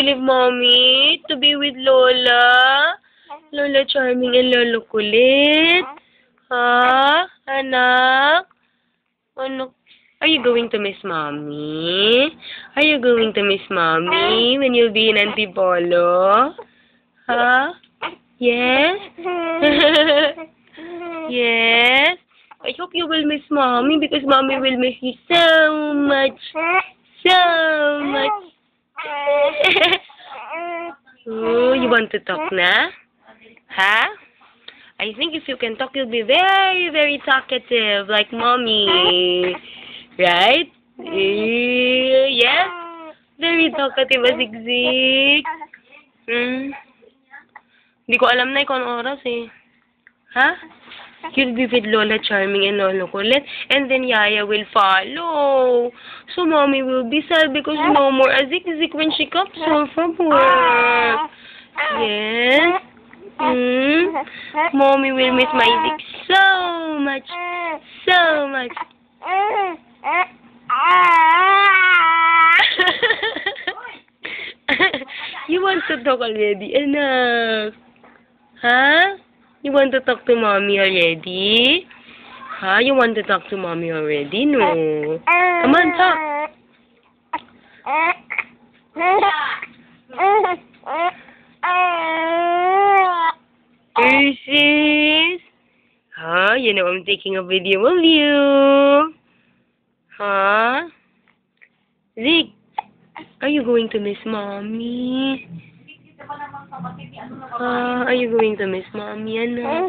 leave mommy to be with Lola? Lola Charming and Lolo Kulit? Huh? Anak? Ano? Are you going to miss mommy? Are you going to miss mommy when you'll be in Antipolo? Huh? Yes? Yes? I hope you will miss mommy because mommy will miss you so much. So much. Oh, you want to talk na? Huh? I think if you can talk, you'll be very, very talkative like mommy. Right? Yes? Very talkative as Zig. Hindi ko alam na kung anong oras eh. Ha? You'll be with Lola Charming and Lolo Kulit, and then Yaya will follow. So mommy will be sad because no more Azik when she comes home from work. Yes? Mommy will miss my Zik so much. So much. You want to talk already? Enough. Huh? You want to talk to mommy already? Huh? You want to talk to mommy already? No. Come on, talk. Sis? Huh? You know I'm taking a video of you. Huh? Zig, are you going to miss mommy? Are you going to miss mommy, ano?